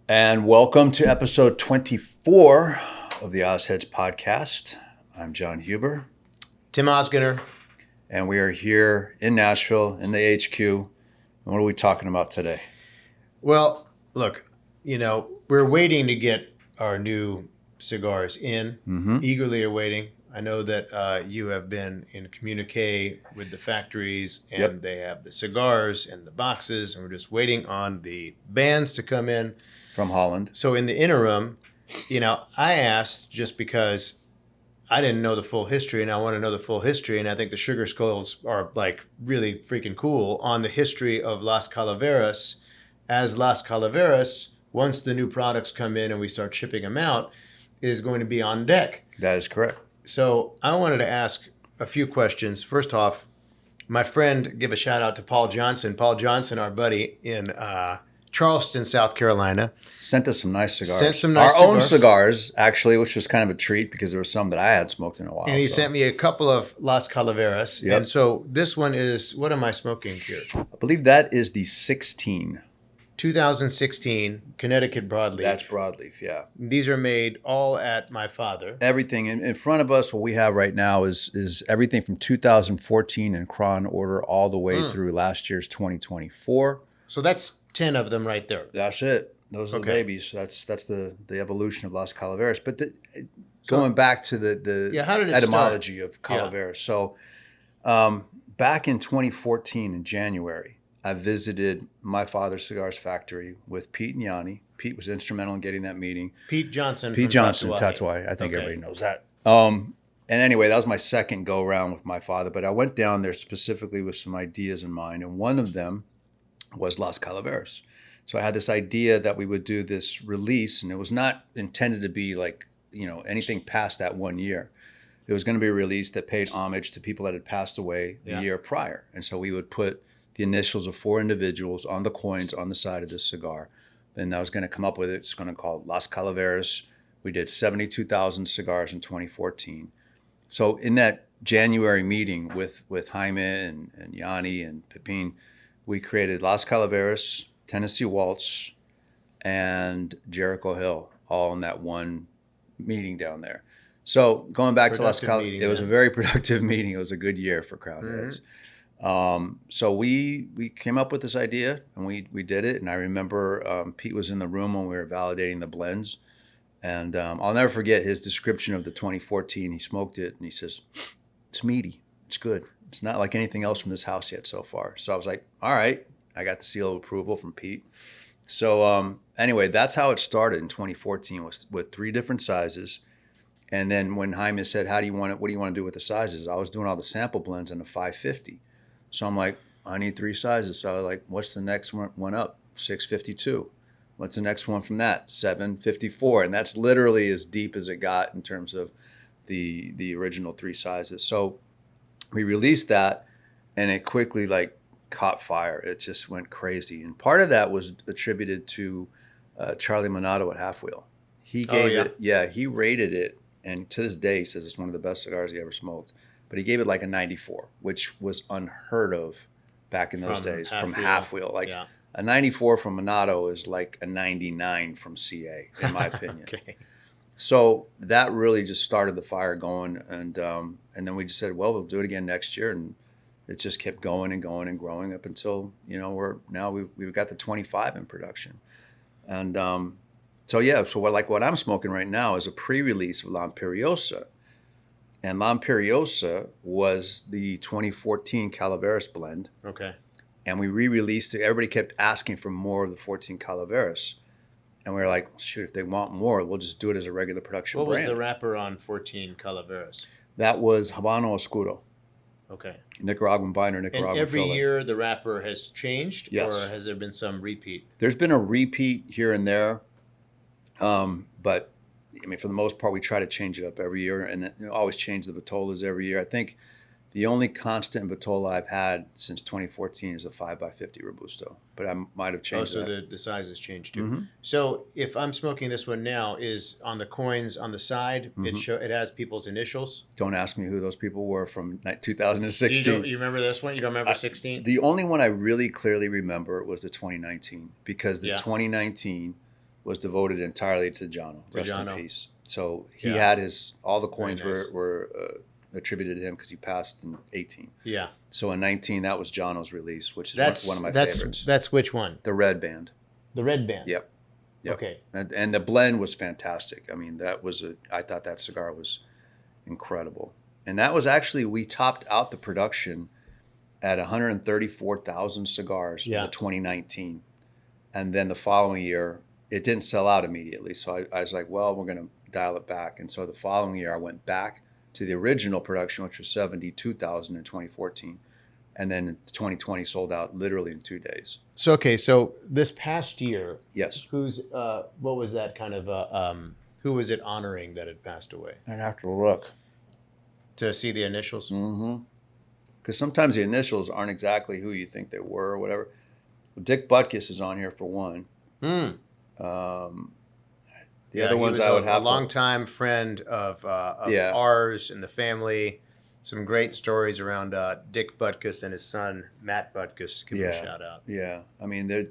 And welcome to episode 24 of the Ozheads podcast. I'm John Huber. Tim Ozgener. And we are here in Nashville in the HQ. And what are we talking about today? Well, look, we're waiting to get our new cigars in, eagerly awaiting. I know that you have been in communique with the factories and They have the cigars and the boxes, and we're just waiting on the bands to come in. From Holland. So in the interim, I asked just because I didn't know the full history, and I want to know the full history, and I think the Sugar Skulls are like really freaking cool on the history of Las Calaveras. As Las Calaveras, once the new products come in and we start shipping them out, is going to be on deck. That is correct. So I wanted to ask a few questions. First off, my friend, give a shout out to Paul Johnson. Paul Johnson, our buddy in Charleston, South Carolina. Sent us some nice cigars. Our own cigars, actually, which was kind of a treat because there were some that I had smoked in a while. And he sent me a couple of Las Calaveras. Yep. And so this one is, what am I smoking here? I believe that is the 16. 2016 Connecticut Broadleaf. That's Broadleaf, yeah. These are made all at my father. Everything in front of us, what we have right now is everything from 2014 in chron order all the way through last year's 2024. So that's 10 of them right there. That's it. Those are the babies. That's the evolution of Las Calaveras. But going back to the how did it etymology start? of Calaveras. So back in 2014 in January, I visited my father's cigars factory with Pete and Yanni. Pete was instrumental in getting that meeting. Pete Johnson. Tatuai. I think everybody knows that. And anyway, that was my second go around with my father. But I went down there specifically with some ideas in mind. And one of them was Las Calaveras. So I had this idea that we would do this release, and it was not intended to be like, anything past that 1 year. It was going to be a release that paid homage to people that had passed away the year prior. And so we would put the initials of 4 individuals on the coins on the side of this cigar. And I was going to come up with it. It's going to call it Las Calaveras. We did 72,000 cigars in 2014. So in that January meeting with Jaime and Yanni and Pepin, we created Las Calaveras, Tennessee Waltz, and Jericho Hill, all in that one meeting down there. So going back to Las Calaveras, it was a very productive meeting. It was a good year for Crown Heads. So we came up with this idea and we did it. And I remember Pete was in the room when we were validating the blends. And I'll never forget his description of the 2014. He smoked it and he says, "It's meaty. It's good. It's not like anything else from this house yet so far." So I was like, all right. I got the seal of approval from Pete. So anyway, that's how it started in 2014 with 3 different sizes. And then when Jaime said, what do you want to do with the sizes? I was doing all the sample blends in a 550. So I'm like, I need 3 sizes. So I was like, what's the next one up? 652. What's the next one from that? 754. And that's literally as deep as it got in terms of the original 3 sizes. So we released that and it quickly caught fire. It just went crazy. And part of that was attributed to Charlie Minato at Half Wheel. He gave he rated it. And to this day, he says it's one of the best cigars he ever smoked. But he gave it like a 94, which was unheard of back in those days from Half Wheel. A 94 from Minato is like a 99 from CA, in my opinion. Okay. So that really just started the fire going. And then we just said, well, we'll do it again next year. And it just kept going and going and growing up until, we've got the 25 in production. And so what I'm smoking right now is a pre-release of L'Imperiosa. And L'Imperiosa was the 2014 Calaveras blend. Okay. And we re-released it. Everybody kept asking for more of the 14 Calaveras. And we were like, shoot, if they want more, we'll just do it as a regular production brand. What was the wrapper on 14 Calaveras? That was Habano Oscuro. Okay. Nicaraguan binder, Nicaraguan And every filler. year the wrapper has changed? Yes. Or has there been some repeat? There's been a repeat here and there. But for the most part, we try to change it up every year and always change the Vitolas every year. I think the only constant Vitola I've had since 2014 is a 5x50 Robusto, but I might have changed that. So the size has changed too. So if I'm smoking this one now, is on the coins on the side, it has people's initials? Don't ask me who those people were from 2016. You remember this one? You don't remember 16? The only one I really clearly remember was the 2019, because the 2019 was devoted entirely to Jono. Rest in Jono. peace. So he had all the coins were attributed to him because he passed in 18. Yeah. So in 19, that was Jono's release, which is one of my favorites. That's which one? The red band. The red band. Yep. Okay. And the blend was fantastic. I mean, I thought that cigar was incredible. And that was actually, we topped out the production at 134,000 cigars in the 2019. And then the following year, it didn't sell out immediately. So I was like, well, we're going to dial it back. And so the following year, I went back to the original production, which was 72,000 in 2014. And then 2020 sold out literally in 2 days. So this past year, yes, what was that kind of who was it honoring that had passed away? I'd have to look to see the initials. Mm-hmm. Because sometimes the initials aren't exactly who you think they were or whatever. Dick Butkus is on here for one. The other ones I would have a longtime friend of ours and the family. Some great stories around Dick Butkus and his son, Matt Butkus. Give him a shout out. Yeah. I mean,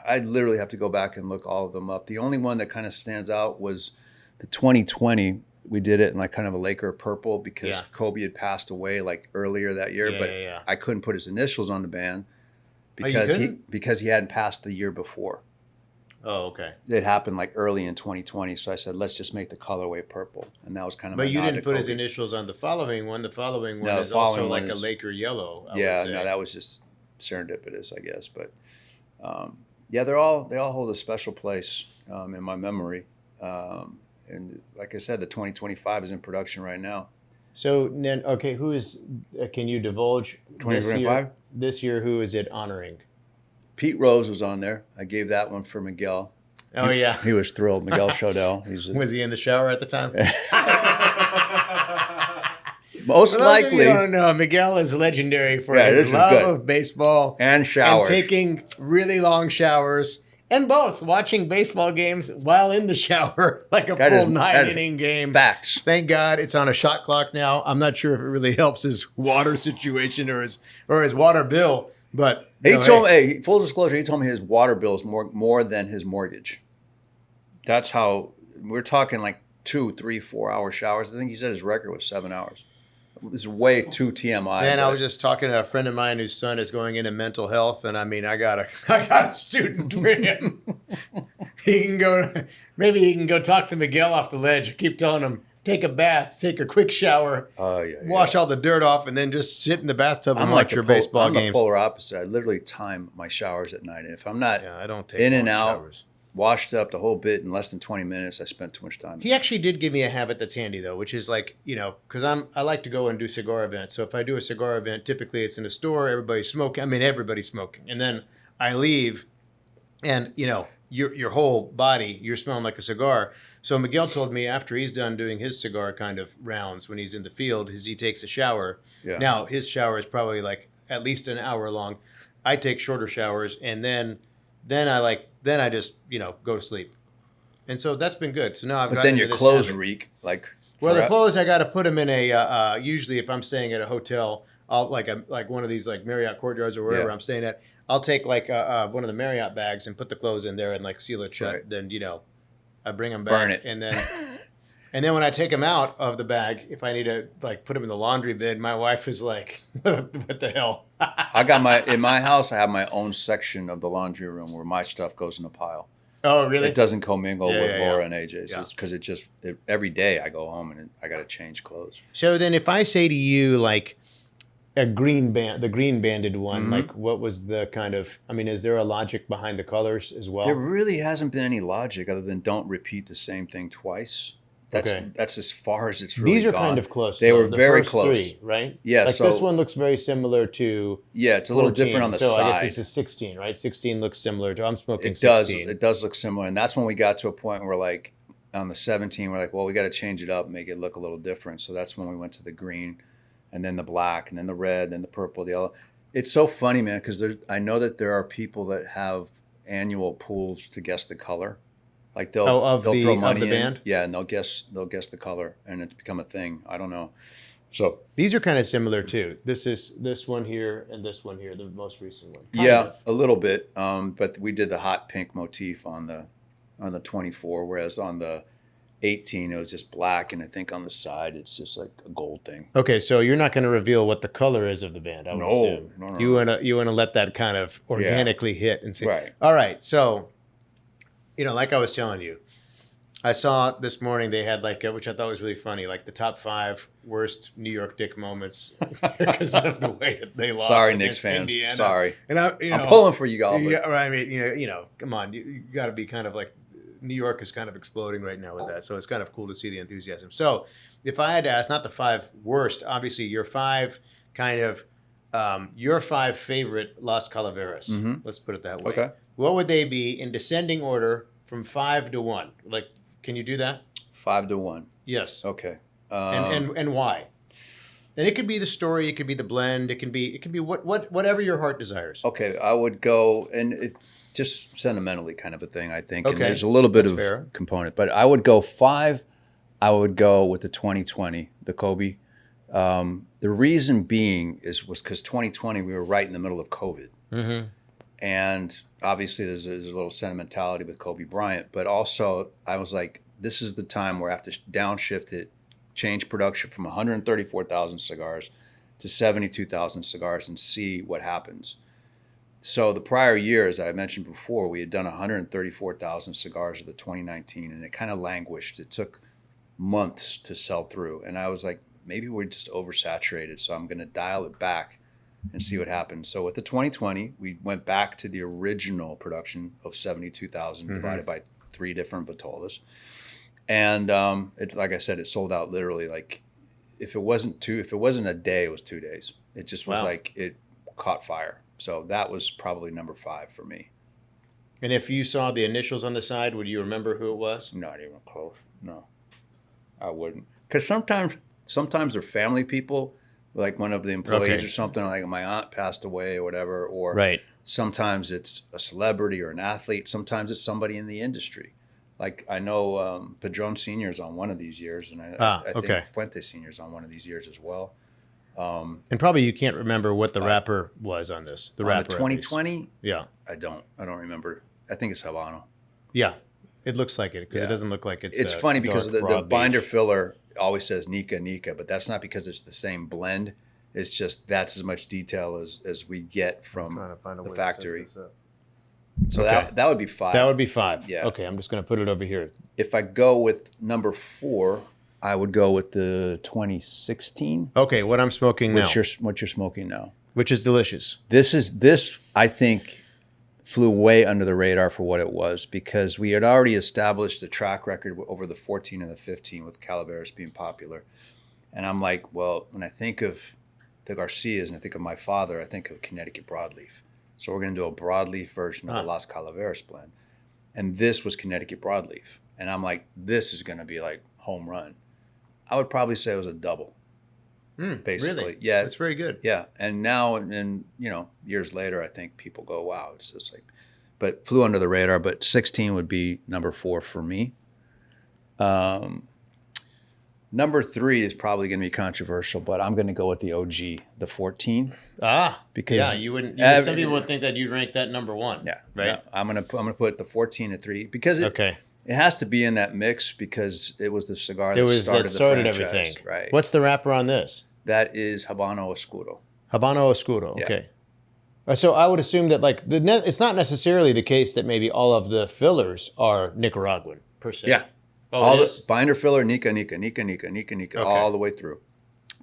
I'd literally have to go back and look all of them up. The only one that kind of stands out was the 2020. We did it in like kind of a Laker purple because Kobe had passed away like earlier that year. I couldn't put his initials on the band because he hadn't passed the year before. Oh, okay. It happened like early in 2020, so I said, let's just make the colorway purple, and that was kind of. But you didn't put his initials on the following one. The following one is also like a Laker yellow. No, that was just serendipitous, I guess. But they all hold a special place in my memory. And like I said, the 2025 is in production right now. So then, okay, who is? Can you divulge 2025? This year, who is it honoring? Pete Rose was on there. I gave that one for Miguel. Oh, yeah. He was thrilled. Miguel Shodell. Was he in the shower at the time? Most likely. I don't know. Miguel is legendary for his love of baseball. And showers. And taking really long showers. And both. Watching baseball games while in the shower. Like a full 9-inning game. Facts. Thank God it's on a shot clock now. I'm not sure if it really helps his water situation or his water bill. But full disclosure, he told me his water bill is more than his mortgage. That's how we're talking like 2, 3, 4 hour showers. I think he said his record was 7 hours. This is way too TMI. Man, I was just talking to a friend of mine whose son is going into mental health, and I mean, I got a student for him. Maybe he can go talk to Miguel off the ledge. Keep telling him, take a bath, take a quick shower, wash all the dirt off, and then just sit in the bathtub and watch your baseball games. I'm the polar opposite. I literally time my showers at night. And if I'm not I don't take in and out, showers. Washed up the whole bit in less than 20 minutes, I spent too much time. He actually did give me a habit that's handy, though, which is like, because I like to go and do cigar events. So if I do a cigar event, typically it's in a store, everybody's smoking. And then I leave and, your whole body, you're smelling like a cigar. So Miguel told me after he's done doing his cigar kind of rounds when he's in the field, he takes a shower. Yeah. Now, his shower is probably like at least an hour long. I take shorter showers, and then I just, go to sleep. And so that's been good. So now I've got. But then your clothes reek like. Well, the clothes I got to put them in a. Usually, if I'm staying at a hotel, I'll like one of these like Marriott Courtyards or wherever I'm staying at. I'll take like one of the Marriott bags and put the clothes in there and like seal it shut. Right. Then I bring them back. Burn it. And then when I take them out of the bag, if I need to like put them in the laundry bin, my wife is like, "What the hell?" In my house, I have my own section of the laundry room where my stuff goes in a pile. Oh, really? It doesn't commingle with Laura and AJ's because every day I go home and I got to change clothes. So then, if I say to you like the green banded one, like what was the kind of? I mean, is there a logic behind the colors as well? There really hasn't been any logic other than don't repeat the same thing twice. That's as far as it's really These are gone. kind of close. They were very close. 3, right? Yeah. Like this one looks very similar to. Yeah, it's a little different on the side. So I guess this is 16, right? 16 looks similar to. I'm smoking 16. It does look similar, and that's when we got to a point where like on the 17, we're like, well, we got to change it up, make it look a little different. So that's when we went to the green, and then the black, and then the red, then the purple, the yellow. It's so funny, man, because I know that there are people that have annual pools to guess the color. Like they'll throw money in, band? Yeah, and they'll guess the color, and it's become a thing. I don't know. So these are kind of similar too. This one here and this one here, the most recent one. A little bit. But we did the hot pink motif on the on the 24, whereas on the 18 it was just black, and I think on the side it's just like a gold thing. Okay, so you're not going to reveal what the color is of the band, I would assume. No. You wanna let that kind of organically hit and see. Right. All right, so like I was telling you, I saw this morning they had which I thought was really funny, like the top 5 worst New York Dick moments because of the way that they lost. Sorry, Knicks fans. Indiana. Sorry, and I'm pulling for you, all. Yeah, I mean, come on, you got to be kind of like New York is kind of exploding right now with that, so it's kind of cool to see the enthusiasm. So, if I had to ask, not the 5 worst, obviously your 5 kind of your 5 favorite Las Calaveras. Mm-hmm. Let's put it that way. Okay. What would they be in descending order from 5 to 1? Like, can you do that? 5 to 1. Yes. Okay. And why? And it could be the story, it could be the blend, it can be whatever your heart desires. Okay, I would go, and it just sentimentally kind of a thing, I think. Okay. And there's a little bit of fair. component, but I would go 5. I would go with the 2020, the Kobe. The reason being was because 2020 we were right in the middle of COVID, Mm-hmm. and obviously there's a little sentimentality with Kobe Bryant, but also I was like, this is the time where I have to downshift it, change production from 134,000 cigars to 72,000 cigars and see what happens. So the prior year, as I mentioned before, we had done 134,000 cigars of the 2019, and it kind of languished. It took months to sell through. And I was like, maybe we're just oversaturated, so I'm going to dial it back and see what happens. So with the 2020, we went back to the original production of 72,000 divided by 3 different Vitolas. And like I said, it sold out literally. Like if it wasn't a day, it was 2 days. It just was like it caught fire. So that was probably number 5 for me. And if you saw the initials on the side, would you remember who it was? Not even close. No, I wouldn't. Because sometimes they're family people, like one of the employees or something. Like my aunt passed away or whatever. Or sometimes it's a celebrity or an athlete. Sometimes it's somebody in the industry. Like I know Padron Senior's on one of these years, and I think Fuente Senior's on one of these years as well. And probably you can't remember what the rapper was on this. The rapper 2020? Yeah. I don't remember. I think it's Habano. Yeah. It looks like it because it doesn't look like it's. It's funny because the binder filler always says Nika, but that's not because it's the same blend. It's just that's as much detail as we get from the factory. So that would be 5. That would be 5. Yeah. Okay, I'm just going to put it over here. If I go with number 4, I would go with the 2016. Okay, what I'm smoking now. What you're smoking now. Which is delicious. This I think flew way under the radar for what it was because we had already established a track record over the 14 and the 15 with Calaveras being popular. And I'm like, well, when I think of the Garcias and I think of my father, I think of Connecticut broadleaf. So we're going to do a broadleaf version of a Las Calaveras blend. And this was Connecticut broadleaf. And I'm like, this is going to be like home run. I would probably say it was a double. Basically. Really? Yeah. That's very good. Yeah. And now, and years later, I think people go, wow, it's just like, but flew under the radar. But 16 would be number 4 for me. Number 3 is probably going to be controversial, but I'm going to go with the OG, the 14. Because you wouldn't. Some people would think that you'd rank that number 1. Yeah, right. No, I'm gonna put the 14 at 3 because it has to be in that mix because it was the cigar that started the franchise, everything. Right. What's the wrapper on this? That is Habano Oscuro. Habano Oscuro. Okay. So I would assume that it's not necessarily the case that maybe all of the fillers are Nicaraguan per se. Yeah. All the binder filler, Nika, all the way through.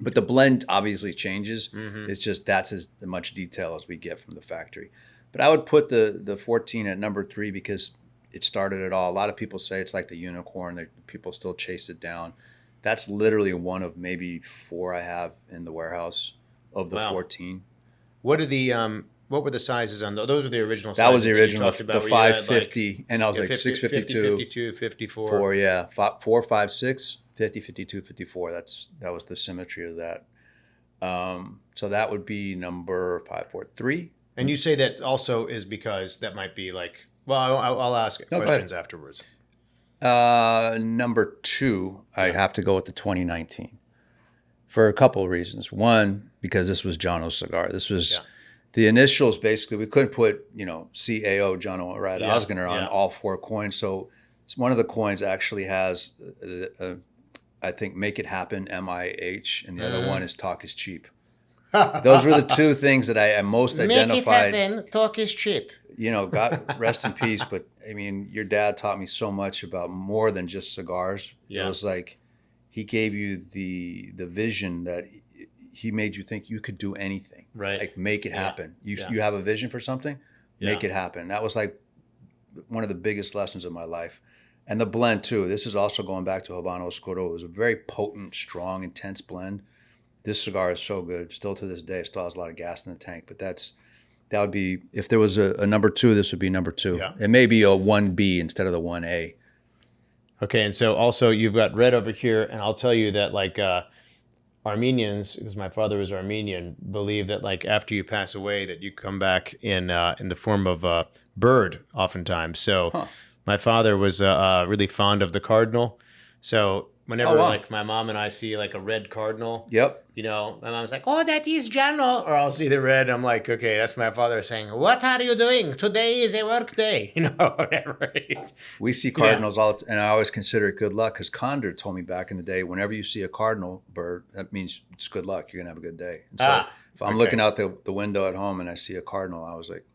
But the blend obviously changes. It's just that's as much detail as we get from the factory. But I would put the 14 at number 3 because it started it all. A lot of people say it's like the unicorn. People still chase it down. That's literally one of maybe 4 I have in the warehouse of the 14. What were the sizes on those? Those were the original sizes. That was the original, the 550. And I was like 652. 52, 54. 4, yeah. 4, 5, 6, 50, 52, 54. That was the symmetry of that. So that would be number 5, 4, 3. And you say that also is because that might be like, well, I'll ask questions afterwards. Number 2, I have to go with the 2019 for a couple of reasons. One, because this was Jono's cigar. This was the initials. Basically, we couldn't put CAO Jono Ozgener on all 4 coins. So one of the coins actually has, I think, "Make It Happen," MIH, and the other one is "Talk is Cheap." Those were the two things that I most Make it identified. happen. Talk is cheap. God rest in peace. But I mean, your dad taught me so much about more than just cigars. Yeah. It was like he gave you the vision that he made you think you could do anything. Right. Like make it happen. You Yeah. you have a vision for something, make Yeah. it happen. That was like one of the biggest lessons of my life. And the blend too. This is also going back to Habano Oscuro. It was a very potent, strong, intense blend. This cigar is so good. Still to this day, it still has a lot of gas in the tank. But that would be, if there was a number two, this would be number two. Yeah. It may be a 1B instead of the 1A. Okay, and so also you've got red over here, and I'll tell you that like Armenians, because my father was Armenian, believe that like after you pass away, that you come back in the form of a bird, oftentimes. So my father was really fond of the cardinal. So whenever like my mom and I see like a red cardinal, my mom's like, "Oh, that is General," or I'll see the red, and I'm like, "Okay, that's my father saying, what are you doing? Today is a work day," whatever. We see cardinals all the time, and I always consider it good luck because Condor told me back in the day, whenever you see a cardinal bird, that means it's good luck. You're gonna have a good day. And so if I'm looking out the window at home and I see a cardinal, I was like,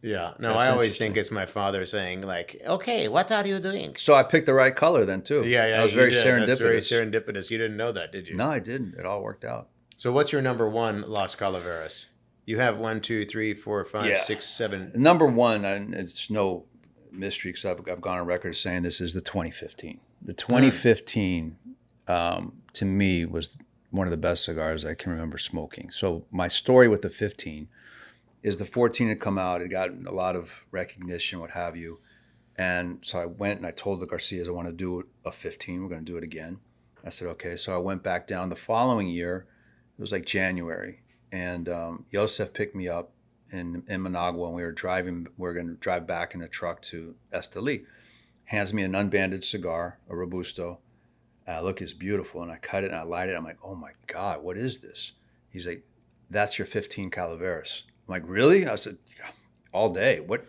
yeah. No, I always think it's my father saying like, "Okay, what are you doing?" So I picked the right color then too. Yeah. That was very serendipitous. That's very serendipitous. You didn't know that, did you? No, I didn't. It all worked out. So what's your number one Las Calaveras? You have 1, 2, 3, 4, 5, 6, 7. Number one, and it's no mystery because I've gone on record saying this, is the 2015. The 2015 to me was one of the best cigars I can remember smoking. So my story with the 15 is the 14 had come out. It got a lot of recognition, what have you. And so I went and I told the Garcias I want to do a 15. We're going to do it again. I said, okay. So I went back down the following year. It was like January. And Yosef picked me up in Managua, and we were going to drive back in a truck to Esteli. Hands me an unbanded cigar, a Robusto. And I look, it's beautiful. And I cut it and I light it. I'm like, oh my God, what is this? He's like, that's your 15 Calaveras. I'm like, really? I said, all day. What?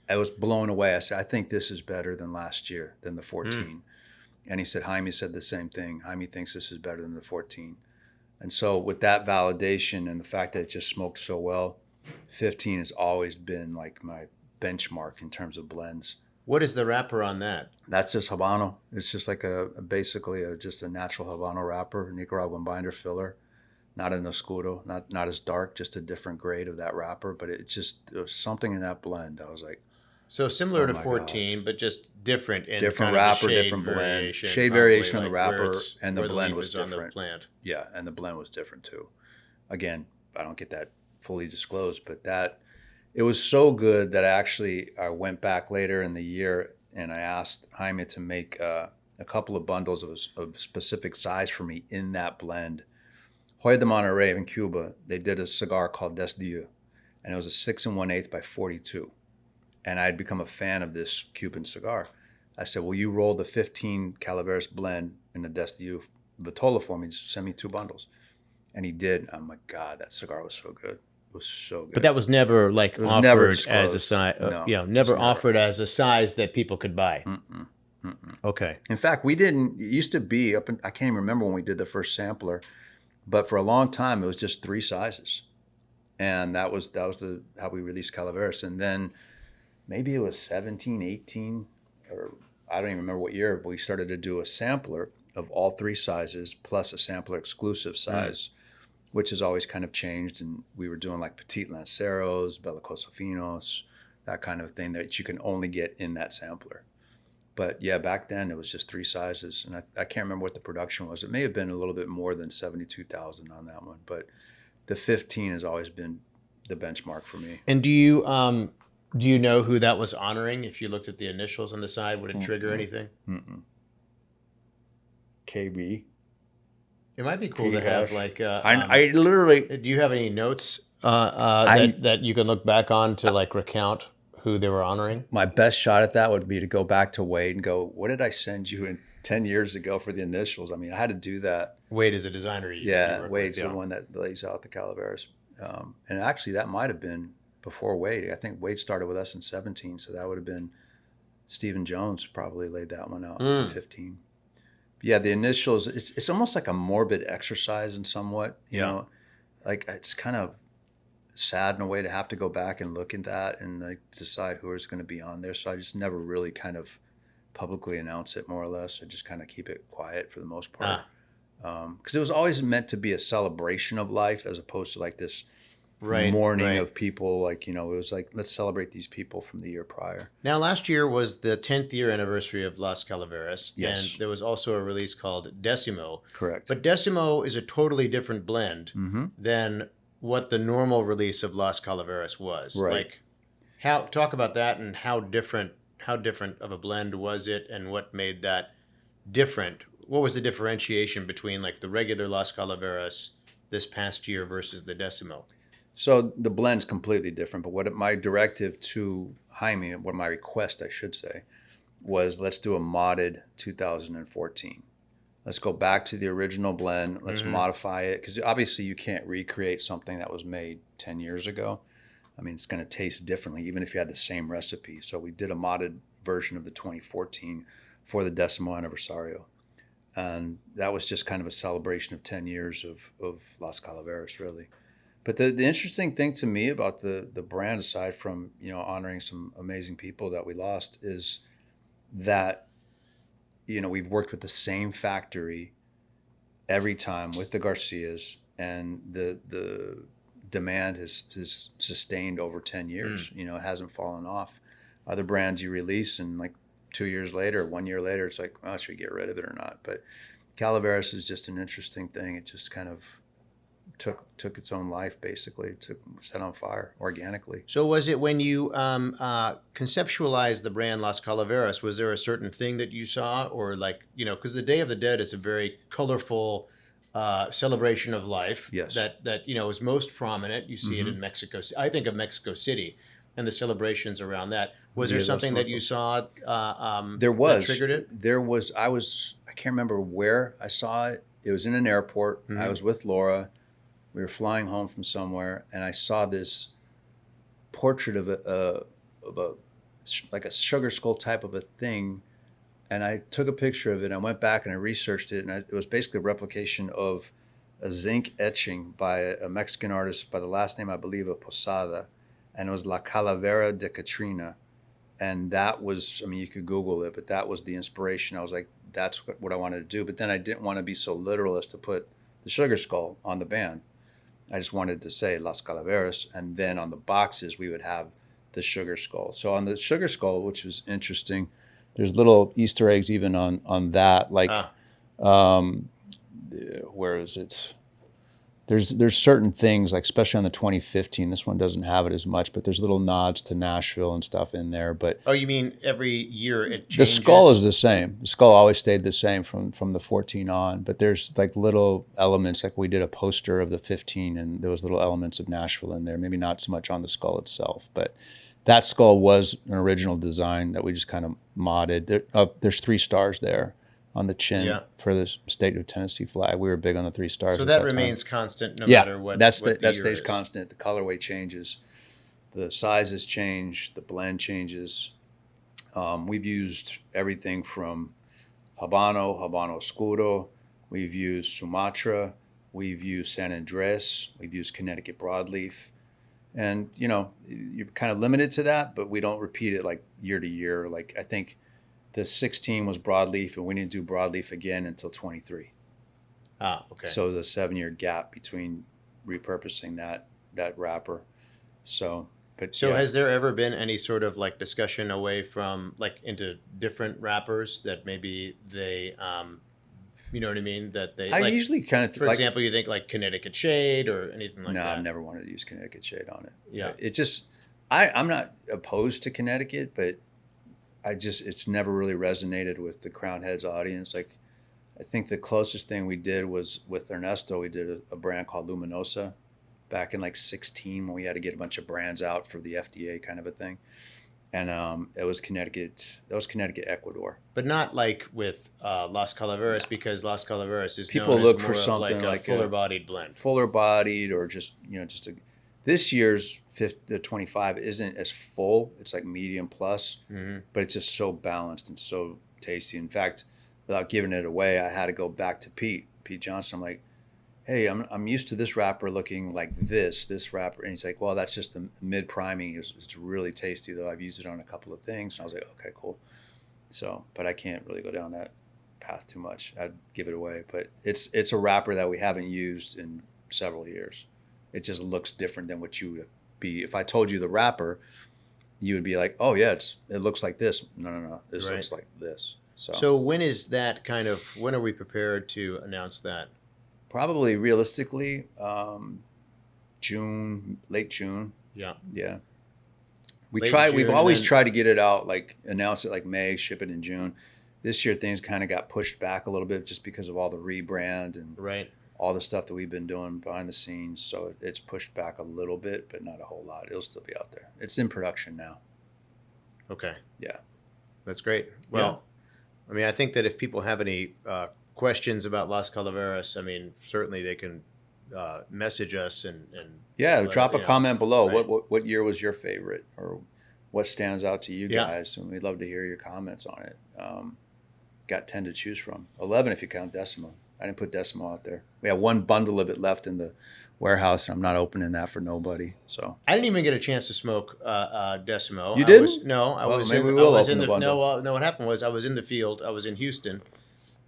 I was blown away. I said, I think this is better than last year, than the 14. And he said, Jaime said the same thing. Jaime thinks this is better than the 14. And so with that validation and the fact that it just smoked so well, 15 has always been like my benchmark in terms of blends. What is the wrapper on that? That's just Habano. It's just like basically just a natural Habano wrapper, Nicaraguan binder filler. Not an Oscuro, not as dark, just a different grade of that wrapper. But there was something in that blend. I was like, so similar to 14, but just different in different kind wrapper, of different blend, shade variation on the wrapper, and the blend was different. Yeah, and the blend was different too. Again, I don't get that fully disclosed, but it was so good that I went back later in the year and I asked Jaime to make a couple of bundles of specific size for me in that blend. Hoya de Monterrey in Cuba, they did a cigar called Des Dieux, and it was a 6 1/8 by 42. And I had become a fan of this Cuban cigar. I said, will you roll the 15 Calaveras blend in the Des Dieux Vitola for me? Just send me 2 bundles. And he did. I'm like, God, that cigar was so good. It was so good. But that was never offered as a size. Never offered as a size that people could buy. Okay. In fact, it used to be I can't even remember when we did the first sampler, but for a long time it was just 3 sizes, and that was how we released Calaveras. And then maybe it was 17, 18, or I don't even remember what year, but we started to do a sampler of all 3 sizes plus a sampler exclusive size, which has always kind of changed. And we were doing like Petit Lanceros, Bellicoso Finos, that kind of thing that you can only get in that sampler. But yeah, back then it was just 3 sizes. And I can't remember what the production was. It may have been a little bit more than 72,000 on that one. But the 15 has always been the benchmark for me. And do you know who that was honoring? If you looked at the initials on the side, would it trigger anything? KB. It might be cool to have like. I literally. Do you have any notes that you can look back on to like recount who they were honoring? My best shot at that would be to go back to Wade and go, what did I send you 10 years ago for the initials? I mean, I had to do that. Wade is a designer. Wade's the one that lays out the Calaveras. And actually, that might have been before Wade. I think Wade started with us in 17, so that would have been Stephen Jones probably laid that one out for 15. But yeah, the initials, it's almost like a morbid exercise in somewhat, you know, like it's kind of sad in a way to have to go back and look at that and like decide who is going to be on there. So I just never really kind of publicly announce it, more or less. I just kind of keep it quiet for the most part. Because it was always meant to be a celebration of life as opposed to like this mourning of people. Like, you know, it was like, let's celebrate these people from the year prior. Now, last year was the 10th year anniversary of Las Calaveras. Yes. And there was also a release called Decimo. Correct. But Decimo is a totally different blend than what the normal release of Las Calaveras was. Right. Like, talk about that and how different of a blend was it and what made that different? What was the differentiation between like the regular Las Calaveras this past year versus the Decimo? So the blend's completely different, but my directive to Jaime, what my request, I should say, was let's do a modded 2014. Let's go back to the original blend. Let's modify it, because obviously you can't recreate something that was made 10 years ago. I mean, it's going to taste differently, even if you had the same recipe. So we did a modded version of the 2014 for the Decimo Aniversario. And that was just kind of a celebration of 10 years of Las Calaveras, really. But the interesting thing to me about the brand, aside from, you know, honoring some amazing people that we lost, is that, you know, we've worked with the same factory every time with the Garcias, and the demand has sustained over 10 years. You know, it hasn't fallen off. Other brands you release and like 2 years later, 1 year later, it's like, oh, should we get rid of it or not? But Calaveras is just an interesting thing. It just kind of took its own life, basically, to set on fire organically. So was it when you conceptualized the brand Las Calaveras, was there a certain thing that you saw, or like, you know, because the Day of the Dead is a very colorful celebration of life. Yes. That you know is most prominent. You see it in Mexico. I think of Mexico City and the celebrations around that. Was there something that you saw there was, that triggered it? There was. I can't remember where I saw it. It was in an airport. I was with Laura. We were flying home from somewhere, and I saw this portrait of a like a sugar skull type of a thing, and I took a picture of it. And I went back and I researched it, and it was basically a replication of a zinc etching by a Mexican artist by the last name, I believe, of Posada, and it was La Calavera de Catrina. And that was, I mean, you could Google it, but that was the inspiration. I was like, that's what I wanted to do. But then I didn't want to be so literal as to put the sugar skull on the band. I just wanted to say Las Calaveras, and then on the boxes we would have the sugar skull. So on the sugar skull, which was interesting, there's little Easter eggs even on that. Like, where is it? There's certain things, like especially on the 2015. This one doesn't have it as much, but there's little nods to Nashville and stuff in there. But oh, you mean every year it changes? The skull is the same. The skull always stayed the same from the 14 on. But there's like little elements, like we did a poster of the 15, and there was little elements of Nashville in there. Maybe not so much on the skull itself, but that skull was an original design that we just kind of modded. There's 3 stars there on the chin for the state of Tennessee flag. We were big on the 3 stars. So that remains constant no matter what. That stays constant. The colorway changes, the sizes change, the blend changes. We've used everything from Habano Oscuro. We've used Sumatra. We've used San Andres. We've used Connecticut broadleaf. And, you know, you're kind of limited to that, but we don't repeat it like year to year. Like, I think the 16 was broadleaf, and we didn't do broadleaf again until 23. Okay. So there's a 7-year gap between repurposing that wrapper. So has there ever been any sort of like discussion away from like into different wrappers that maybe they, you know what I mean? That they. I like, usually kind of. For example, you think like Connecticut Shade or anything like that. No, I've never wanted to use Connecticut Shade on it. Yeah. It just, I'm not opposed to Connecticut, but it's never really resonated with the Crowned Heads audience. Like, I think the closest thing we did was with Ernesto. We did a brand called Luminosa back in like 16 when we had to get a bunch of brands out for the FDA kind of a thing. And it was Connecticut. That was Connecticut, Ecuador. But not like with Las Calaveras, because Las Calaveras is people known look as for more something like a fuller-bodied blend. Fuller-bodied, or just, you know, just a This year's the 25 isn't as full. It's like medium plus, but it's just so balanced and so tasty. In fact, without giving it away, I had to go back to Pete Johnson. I'm like, hey, I'm used to this wrapper looking like this wrapper. And he's like, well, that's just the mid priming. It's really tasty though. I've used it on a couple of things. And I was like, okay, cool. So, but I can't really go down that path too much. I'd give it away, but it's a wrapper that we haven't used in several years. It just looks different than what you would be. If I told you the wrapper, you would be like, oh yeah, it looks like this. No. This looks like this. So when is that when are we prepared to announce that? Probably realistically, late June. Yeah. Yeah. We've always tried to get it out, like announce it like May, ship it in June. This year things kind of got pushed back a little bit just because of all the rebrand and all the stuff that we've been doing behind the scenes. So it's pushed back a little bit, but not a whole lot. It'll still be out there. It's in production now. Okay. Yeah. That's great. Well, I mean, I think that if people have any questions about Las Calaveras, I mean, certainly they can message us and drop a comment below. Right. What year was your favorite, or what stands out to you guys? And we'd love to hear your comments on it. Got 10 to choose from, 11 if you count Decimo. I didn't put Decimo out there. We have one bundle of it left in the warehouse, and I'm not opening that for nobody. So I didn't even get a chance to smoke Decimo. You didn't? Maybe we will open the bundle. No. What happened was I was in the field. I was in Houston,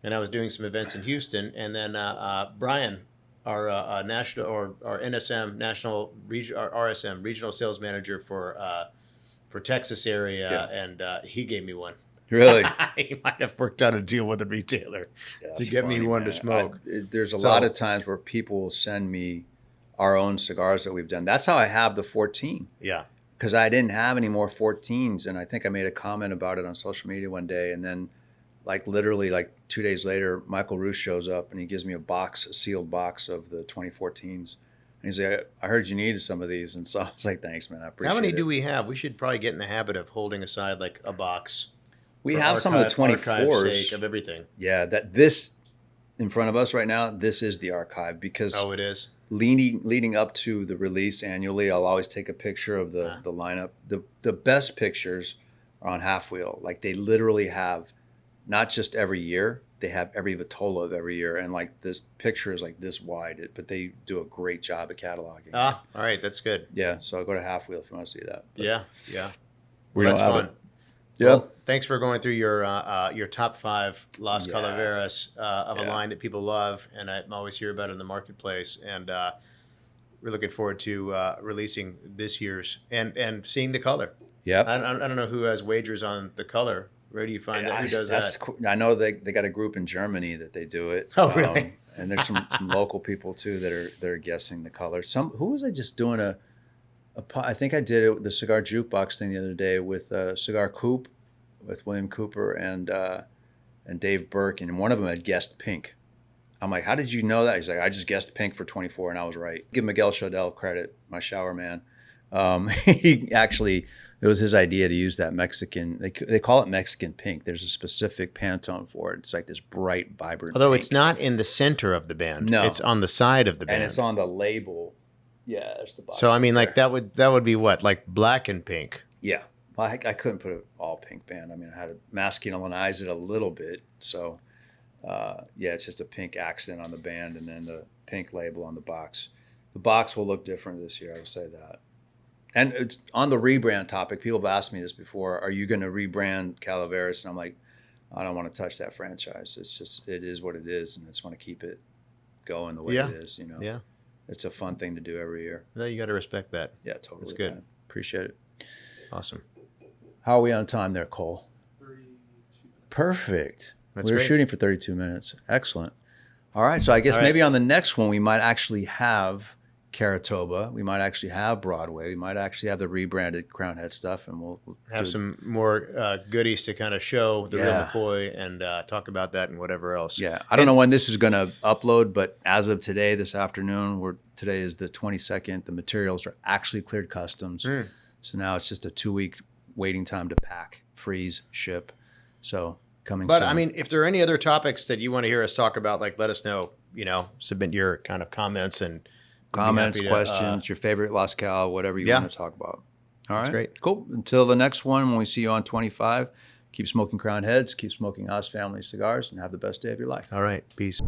and I was doing some events in Houston, and then Brian, our national or our NSM national our RSM regional sales manager for Texas area, and he gave me one. Really? He might have worked out a deal with a retailer to get me one to smoke. There's a lot of times where people will send me our own cigars that we've done. That's how I have the 14. Yeah. Because I didn't have any more 14s, and I think I made a comment about it on social media one day, and then literally 2 days later, Michael Roos shows up and he gives me a sealed box of the 2014s. And he's like, I heard you needed some of these. And so I was like, thanks, man. I appreciate it. How many do we have? We should probably get in the habit of holding aside like a box. We have some of the 24s. Sake of everything. Yeah, this in front of us right now, this is the archive because it is. Leading up to the release annually, I'll always take a picture of the lineup. The best pictures are on Half Wheel. Like they literally have not just every year, they have every Vitola of every year. And like this picture is like this wide, but they do a great job at cataloging. All right. That's good. Yeah. So I'll go to Half Wheel if you want to see that. But yeah. Well, that's fun. Yeah. Well, thanks for going through your top 5 Las Calaveras of a line that people love, and I'm always hear about it in the marketplace. And we're looking forward to releasing this year's and seeing the color. Yeah. I don't know who has wagers on the color. Where do you find that? Who does that? Cool. I know they got a group in Germany that they do it. Oh, really? And there's some local people too that are guessing the color. Who was I just doing I think I did it the cigar jukebox thing the other day with Cigar Coop, with William Cooper and Dave Burke, and one of them had guessed pink. I'm like, how did you know that? He's like, I just guessed pink for 24, and I was right. Give Miguel Chodell credit, my shower man. It was his idea to use that Mexican. They call it Mexican pink. There's a specific Pantone for it. It's like this bright, vibrant. Although pink. It's not in the center of the band. No, it's on the side of the band, and it's on the label. Yeah, that's the box. So I mean, like that would be what, like black and pink. Yeah, well, I couldn't put an all pink band. I mean, I had to masculinize it a little bit. So it's just a pink accent on the band, and then the pink label on the box. The box will look different this year. I will say that. And it's on the rebrand topic. People have asked me this before. Are you going to rebrand Calaveras? And I'm like, I don't want to touch that franchise. It is what it is, and I just want to keep it going the way it is. Yeah. It's a fun thing to do every year. No, you got to respect that. Yeah, totally. That's good. Man. Appreciate it. Awesome. How are we on time there, Cole? 32 minutes. Perfect. That's we were great. shooting for 32 minutes. Excellent. All right. So I guess maybe on the next one, we might actually have Caratoba. We might actually have Broadway. We might actually have the rebranded Crown Head stuff, and we'll have some more goodies to kind of show the real McCoy and talk about that and whatever else. Yeah, I don't know when this is going to upload, but as of today, this afternoon, today is the 22nd. The materials are actually cleared customs, so now it's just a 2-week waiting time to pack, freeze, ship. So coming soon. But I mean, if there are any other topics that you want to hear us talk about, like let us know. Submit your kind of comments and comments, happy to, questions, your favorite Las Cal, whatever you want to talk about. All right. great. Cool. Until the next one, when we see you on 25, keep smoking Crown Heads, keep smoking Oz Family cigars, and have the best day of your life. All right. Peace.